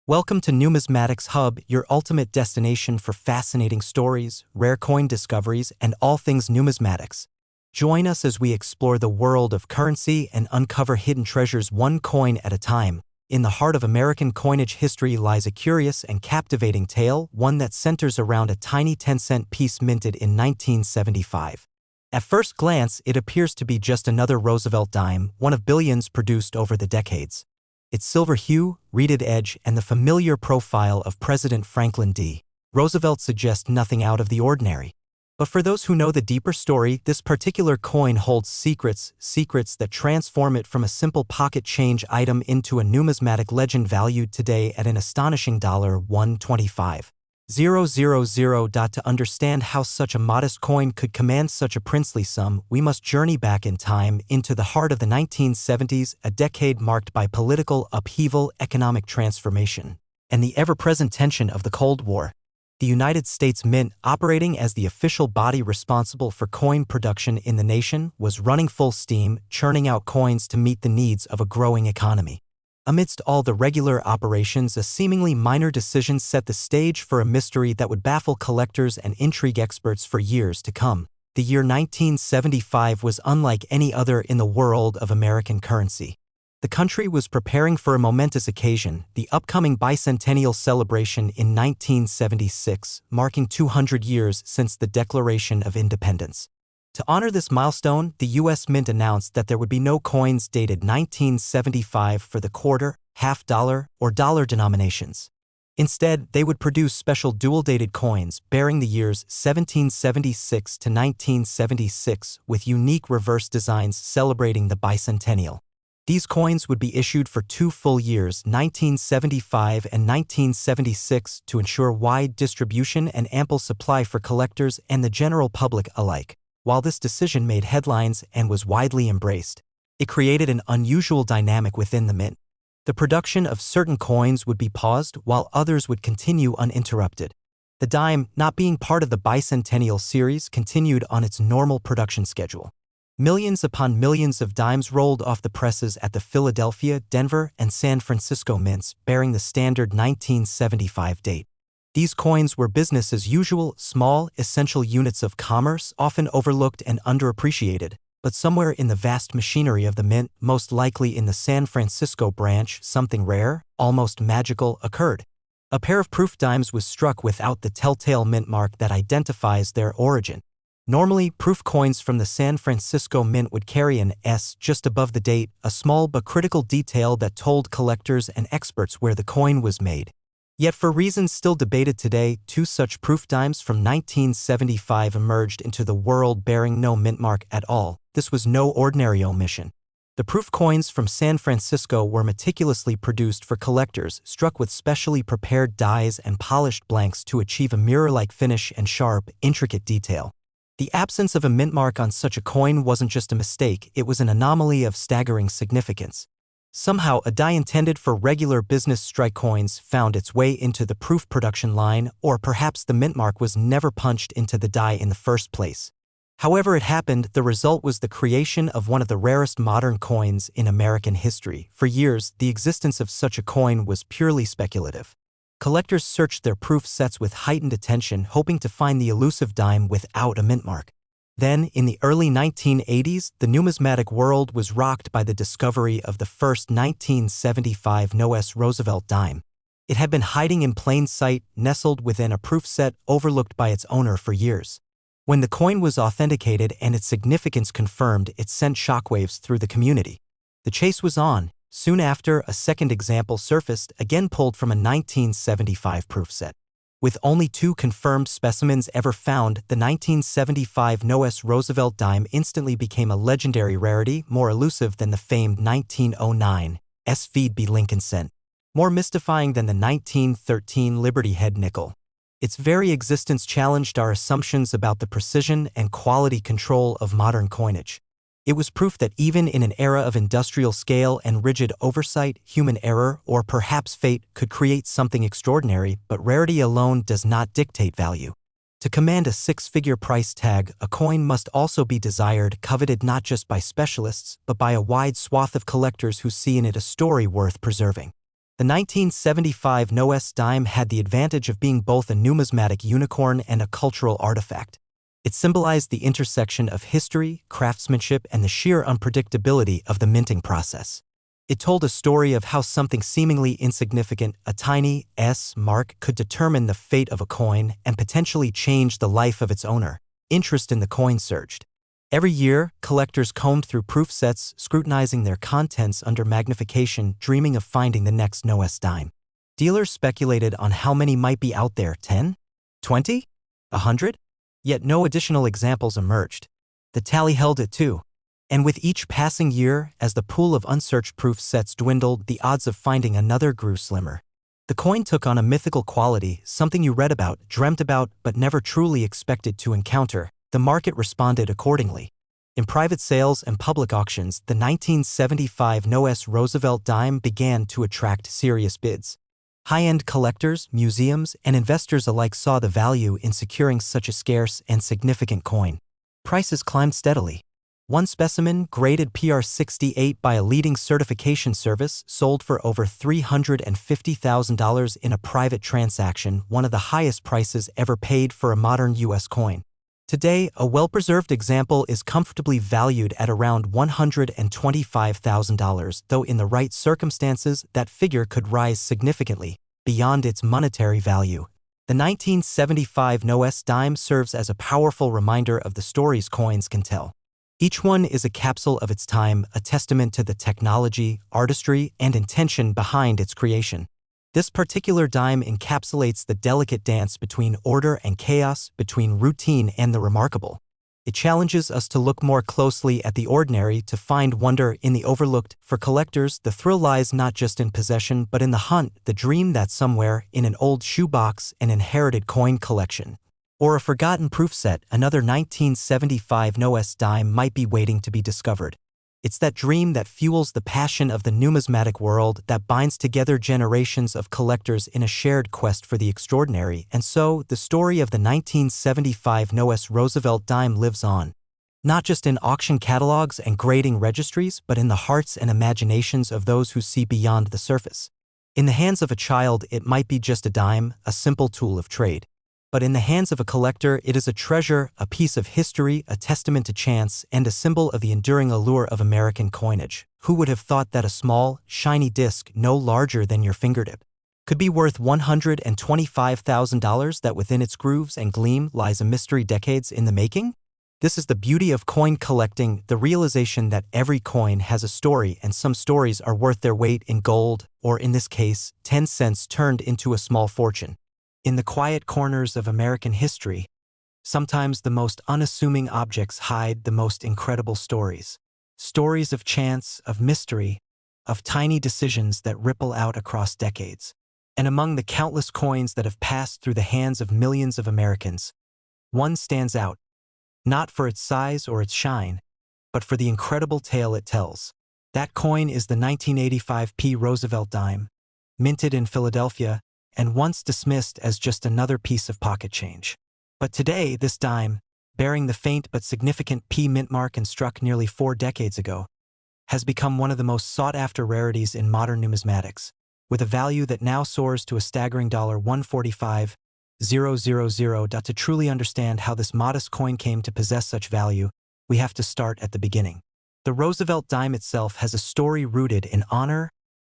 Welcome to Numismatics Hub, your ultimate destination for fascinating stories, rare coin discoveries, and all things numismatics. Join us as we explore the world of currency and uncover hidden treasures one coin at a time. In the heart of American coinage history lies a curious and captivating tale, one that centers around a tiny 10-cent piece minted in 1975. At first glance, it appears to be just another Roosevelt dime, one of billions produced over the decades. Its silver hue, reeded edge, and the familiar profile of President Franklin D. Roosevelt suggest nothing out of the ordinary. But for those who know the deeper story, this particular coin holds secrets that transform it from a simple pocket change item into a numismatic legend valued today at an astonishing $125,000. To understand how such a modest coin could command such a princely sum, we must journey back in time into the heart of the 1970s, a decade marked by political upheaval, economic transformation, and the ever-present tension of the Cold War. The United States Mint, operating as the official body responsible for coin production in the nation, was running full steam, churning out coins to meet the needs of a growing economy. Amidst all the regular operations, a seemingly minor decision set the stage for a mystery that would baffle collectors and intrigue experts for years to come. The year 1975 was unlike any other in the world of American currency. The country was preparing for a momentous occasion, the upcoming bicentennial celebration in 1976, marking 200 years since the Declaration of Independence. To honor this milestone, the U.S. Mint announced that there would be no coins dated 1975 for the quarter, half-dollar, or dollar denominations. Instead, they would produce special dual-dated coins bearing the years 1776 to 1976 with unique reverse designs celebrating the bicentennial. These coins would be issued for 2 full years, 1975 and 1976, to ensure wide distribution and ample supply for collectors and the general public alike. While this decision made headlines and was widely embraced, it created an unusual dynamic within the mint. The production of certain coins would be paused while others would continue uninterrupted. The dime, not being part of the bicentennial series, continued on its normal production schedule. Millions upon millions of dimes rolled off the presses at the Philadelphia, Denver, and San Francisco mints, bearing the standard 1975 date. These coins were business as usual, small, essential units of commerce, often overlooked and underappreciated. But somewhere in the vast machinery of the mint, most likely in the San Francisco branch, something rare, almost magical, occurred. A pair of proof dimes was struck without the telltale mint mark that identifies their origin. Normally, proof coins from the San Francisco Mint would carry an S just above the date, a small but critical detail that told collectors and experts where the coin was made. Yet for reasons still debated today, 2 such proof dimes from 1975 emerged into the world bearing no mint mark at all. This was no ordinary omission. The proof coins from San Francisco were meticulously produced for collectors, struck with specially prepared dies and polished blanks to achieve a mirror-like finish and sharp, intricate detail. The absence of a mint mark on such a coin wasn't just a mistake, it was an anomaly of staggering significance. Somehow, a die intended for regular business strike coins found its way into the proof production line, or perhaps the mint mark was never punched into the die in the first place. However it happened, the result was the creation of one of the rarest modern coins in American history. For years, the existence of such a coin was purely speculative. Collectors searched their proof sets with heightened attention, hoping to find the elusive dime without a mint mark. Then, in the early 1980s, the numismatic world was rocked by the discovery of the first 1975 NOS Roosevelt dime. It had been hiding in plain sight, nestled within a proof set overlooked by its owner for years. When the coin was authenticated and its significance confirmed, it sent shockwaves through the community. The chase was on. Soon after, a second example surfaced, again pulled from a 1975 proof set. With only 2 confirmed specimens ever found, the 1975 NOS Roosevelt dime instantly became a legendary rarity, more elusive than the famed 1909 SVB Lincoln cent, more mystifying than the 1913 Liberty Head nickel. Its very existence challenged our assumptions about the precision and quality control of modern coinage. It was proof that even in an era of industrial scale and rigid oversight, human error, or perhaps fate, could create something extraordinary, but rarity alone does not dictate value. To command a 6-figure price tag, a coin must also be desired, coveted not just by specialists, but by a wide swath of collectors who see in it a story worth preserving. The 1975 NOS dime had the advantage of being both a numismatic unicorn and a cultural artifact. It symbolized the intersection of history, craftsmanship, and the sheer unpredictability of the minting process. It told a story of how something seemingly insignificant, a tiny S mark, could determine the fate of a coin and potentially change the life of its owner. Interest in the coin surged. Every year, collectors combed through proof sets, scrutinizing their contents under magnification, dreaming of finding the next NOS dime. Dealers speculated on how many might be out there: 10? 20? 100? Yet no additional examples emerged. The tally held at 2. And with each passing year, as the pool of unsearched proof sets dwindled, the odds of finding another grew slimmer. The coin took on a mythical quality, something you read about, dreamt about, but never truly expected to encounter. The market responded accordingly. In private sales and public auctions, the 1975 NOS Roosevelt dime began to attract serious bids. High-end collectors, museums, and investors alike saw the value in securing such a scarce and significant coin. Prices climbed steadily. One specimen, graded PR68 by a leading certification service, sold for over $350,000 in a private transaction, one of the highest prices ever paid for a modern U.S. coin. Today, a well-preserved example is comfortably valued at around $125,000, though in the right circumstances, that figure could rise significantly beyond its monetary value. The 1975 NOS dime serves as a powerful reminder of the stories coins can tell. Each one is a capsule of its time, a testament to the technology, artistry, and intention behind its creation. This particular dime encapsulates the delicate dance between order and chaos, between routine and the remarkable. It challenges us to look more closely at the ordinary, to find wonder in the overlooked. For collectors, the thrill lies not just in possession but in the hunt, the dream that somewhere, in an old shoebox, an inherited coin collection, or a forgotten proof set, another 1975 NOS dime might be waiting to be discovered. It's that dream that fuels the passion of the numismatic world, that binds together generations of collectors in a shared quest for the extraordinary, and so, the story of the 1975 NOS Roosevelt dime lives on. Not just in auction catalogs and grading registries, but in the hearts and imaginations of those who see beyond the surface. In the hands of a child, it might be just a dime, a simple tool of trade. But in the hands of a collector, it is a treasure, a piece of history, a testament to chance, and a symbol of the enduring allure of American coinage. Who would have thought that a small, shiny disc, no larger than your fingertip, could be worth $125,000, that within its grooves and gleam lies a mystery decades in the making? This is the beauty of coin collecting, the realization that every coin has a story, and some stories are worth their weight in gold, or in this case, 10 cents turned into a small fortune. In the quiet corners of American history, sometimes the most unassuming objects hide the most incredible stories. Stories of chance, of mystery, of tiny decisions that ripple out across decades. And among the countless coins that have passed through the hands of millions of Americans, one stands out, not for its size or its shine, but for the incredible tale it tells. That coin is the 1985 P. Roosevelt dime, minted in Philadelphia, and once dismissed as just another piece of pocket change. But today, this dime, bearing the faint but significant P mint mark and struck nearly 4 decades ago, has become one of the most sought-after rarities in modern numismatics, with a value that now soars to a staggering $145,000. To truly understand how this modest coin came to possess such value, we have to start at the beginning. The Roosevelt dime itself has a story rooted in honor,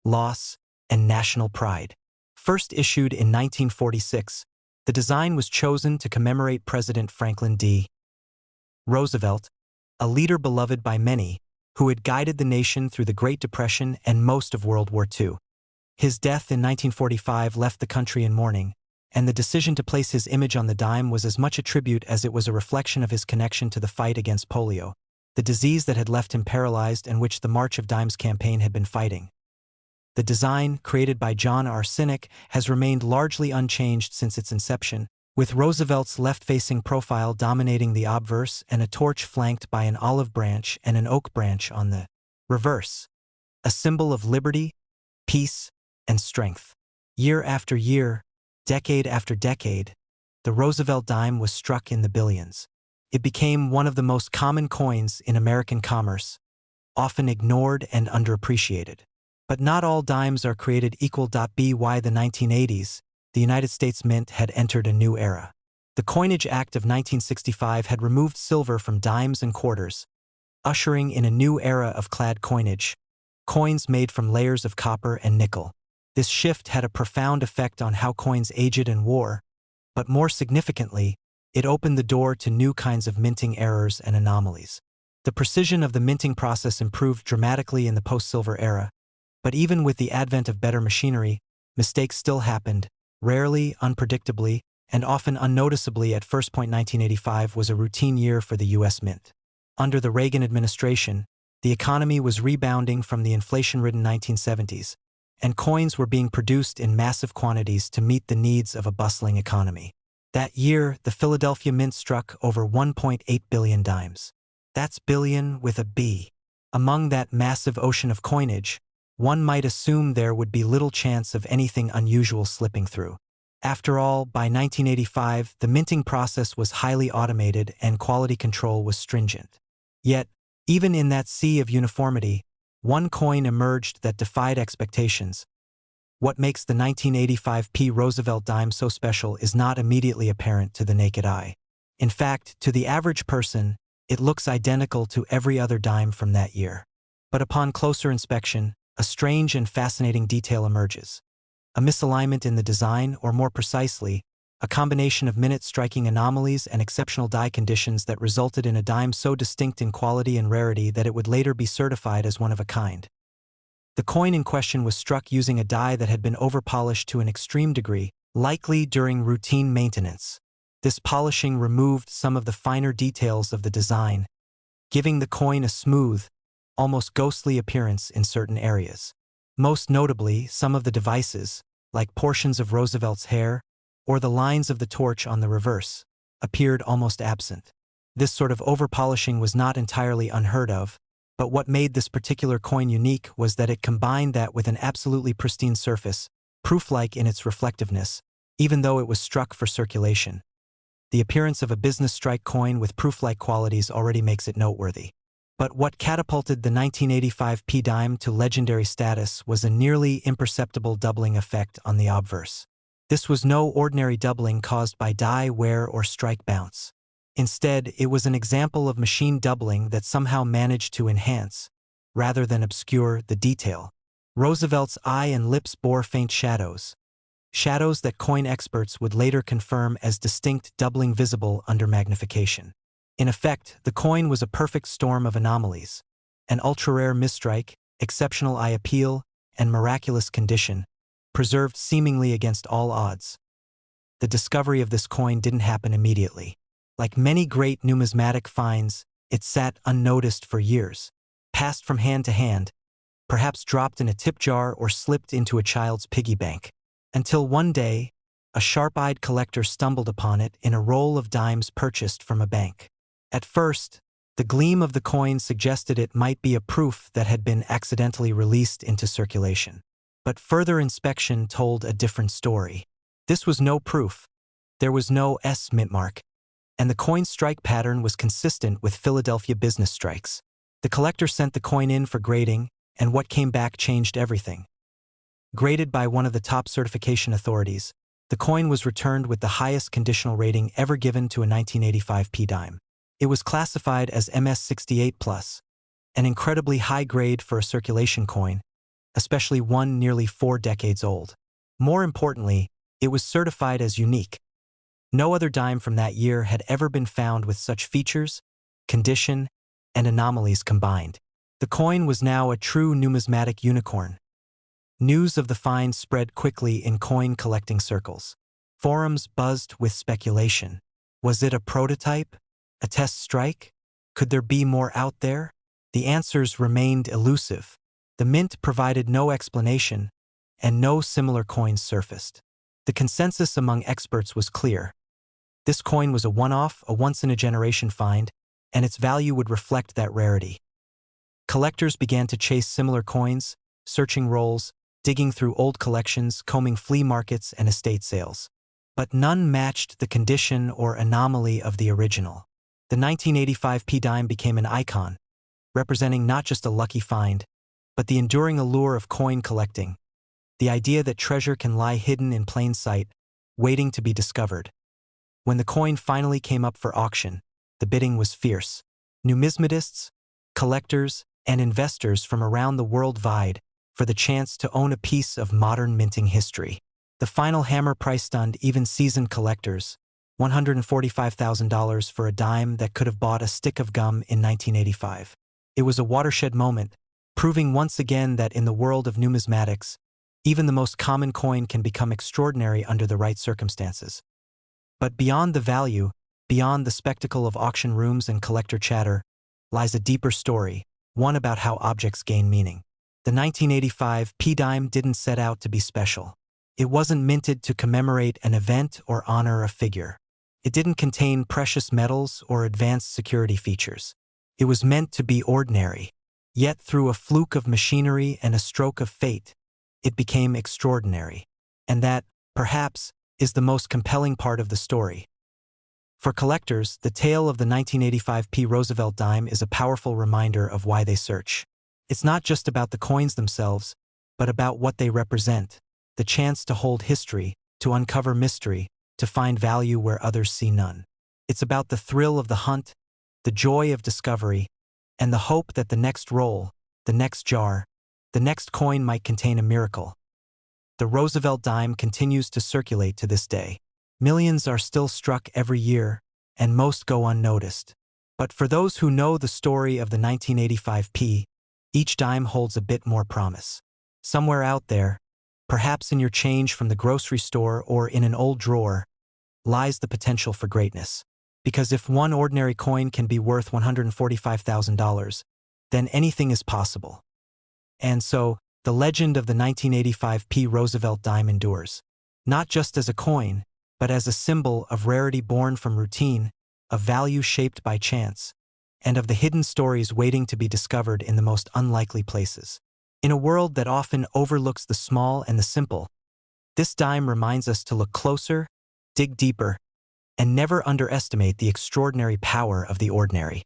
loss, and national pride. First issued in 1946, the design was chosen to commemorate President Franklin D. Roosevelt, a leader beloved by many, who had guided the nation through the Great Depression and most of World War II. His death in 1945 left the country in mourning, and the decision to place his image on the dime was as much a tribute as it was a reflection of his connection to the fight against polio, the disease that had left him paralyzed and which the March of Dimes campaign had been fighting. The design, created by John R. Sinek, has remained largely unchanged since its inception, with Roosevelt's left-facing profile dominating the obverse and a torch flanked by an olive branch and an oak branch on the reverse, a symbol of liberty, peace, and strength. Year after year, decade after decade, the Roosevelt dime was struck in the billions. It became one of the most common coins in American commerce, often ignored and underappreciated. But not all dimes are created equal. By the 1980s, the United States Mint had entered a new era. The Coinage Act of 1965 had removed silver from dimes and quarters, ushering in a new era of clad coinage, coins made from layers of copper and nickel. This shift had a profound effect on how coins aged and wore, but more significantly, it opened the door to new kinds of minting errors and anomalies. The precision of the minting process improved dramatically in the post-silver era, but even with the advent of better machinery, mistakes still happened, rarely, unpredictably, and often unnoticeably. At first point, 1985 was a routine year for the U.S. Mint. Under the Reagan administration, the economy was rebounding from the inflation-ridden 1970s, and coins were being produced in massive quantities to meet the needs of a bustling economy. That year, the Philadelphia Mint struck over 1.8 billion dimes. That's billion with a B. Among that massive ocean of coinage, one might assume there would be little chance of anything unusual slipping through. After all, by 1985, the minting process was highly automated and quality control was stringent. Yet, even in that sea of uniformity, one coin emerged that defied expectations. What makes the 1985 Roosevelt dime so special is not immediately apparent to the naked eye. In fact, to the average person, it looks identical to every other dime from that year. But upon closer inspection, a strange and fascinating detail emerges. A misalignment in the design, or more precisely, a combination of minute-striking anomalies and exceptional die conditions that resulted in a dime so distinct in quality and rarity that it would later be certified as one of a kind. The coin in question was struck using a die that had been overpolished to an extreme degree, likely during routine maintenance. This polishing removed some of the finer details of the design, giving the coin a smooth, almost ghostly appearance in certain areas. Most notably, some of the devices, like portions of Roosevelt's hair, or the lines of the torch on the reverse, appeared almost absent. This sort of overpolishing was not entirely unheard of, but what made this particular coin unique was that it combined that with an absolutely pristine surface, proof-like in its reflectiveness, even though it was struck for circulation. The appearance of a business strike coin with proof-like qualities already makes it noteworthy. But what catapulted the 1985 dime to legendary status was a nearly imperceptible doubling effect on the obverse. This was no ordinary doubling caused by die wear or strike bounce. Instead, it was an example of machine doubling that somehow managed to enhance, rather than obscure, the detail. Roosevelt's eye and lips bore faint shadows that coin experts would later confirm as distinct doubling visible under magnification. In effect, the coin was a perfect storm of anomalies. An ultra-rare misstrike, exceptional eye appeal, and miraculous condition, preserved seemingly against all odds. The discovery of this coin didn't happen immediately. Like many great numismatic finds, it sat unnoticed for years, passed from hand to hand, perhaps dropped in a tip jar or slipped into a child's piggy bank, until one day, a sharp-eyed collector stumbled upon it in a roll of dimes purchased from a bank. At first, the gleam of the coin suggested it might be a proof that had been accidentally released into circulation. But further inspection told a different story. This was no proof. There was no S mint mark, and the coin strike pattern was consistent with Philadelphia business strikes. The collector sent the coin in for grading, and what came back changed everything. Graded by one of the top certification authorities, the coin was returned with the highest conditional rating ever given to a 1985 dime. It was classified as MS68+, an incredibly high grade for a circulation coin, especially one nearly 4 decades old. More importantly, it was certified as unique. No other dime from that year had ever been found with such features, condition, and anomalies combined. The coin was now a true numismatic unicorn. News of the find spread quickly in coin collecting circles. Forums buzzed with speculation. Was it a prototype? A test strike? Could there be more out there? The answers remained elusive. The mint provided no explanation, and no similar coins surfaced. The consensus among experts was clear. This coin was a one-off, a once-in-a-generation find, and its value would reflect that rarity. Collectors began to chase similar coins, searching rolls, digging through old collections, combing flea markets and estate sales. But none matched the condition or anomaly of the original. The 1985 dime became an icon, representing not just a lucky find, but the enduring allure of coin collecting, the idea that treasure can lie hidden in plain sight, waiting to be discovered. When the coin finally came up for auction, the bidding was fierce. Numismatists, collectors, and investors from around the world vied for the chance to own a piece of modern minting history. The final hammer price stunned even seasoned collectors, $145,000 for a dime that could have bought a stick of gum in 1985. It was a watershed moment, proving once again that in the world of numismatics, even the most common coin can become extraordinary under the right circumstances. But beyond the value, beyond the spectacle of auction rooms and collector chatter, lies a deeper story, one about how objects gain meaning. The 1985 P-dime didn't set out to be special. It wasn't minted to commemorate an event or honor a figure. It didn't contain precious metals or advanced security features. It was meant to be ordinary. Yet through a fluke of machinery and a stroke of fate, it became extraordinary. And that, perhaps, is the most compelling part of the story. For collectors, the tale of the 1985 P. Roosevelt dime is a powerful reminder of why they search. It's not just about the coins themselves, but about what they represent. The chance to hold history, to uncover mystery, to find value where others see none. It's about the thrill of the hunt, the joy of discovery, and the hope that the next roll, the next jar, the next coin might contain a miracle. The Roosevelt dime continues to circulate to this day. Millions are still struck every year, and most go unnoticed. But for those who know the story of the 1985 P, each dime holds a bit more promise. Somewhere out there, perhaps in your change from the grocery store or in an old drawer, lies the potential for greatness. Because if one ordinary coin can be worth $145,000, then anything is possible. And so, the legend of the 1985 P. Roosevelt dime endures, not just as a coin, but as a symbol of rarity born from routine, of value shaped by chance, and of the hidden stories waiting to be discovered in the most unlikely places. In a world that often overlooks the small and the simple, this dime reminds us to look closer, dig deeper, and never underestimate the extraordinary power of the ordinary.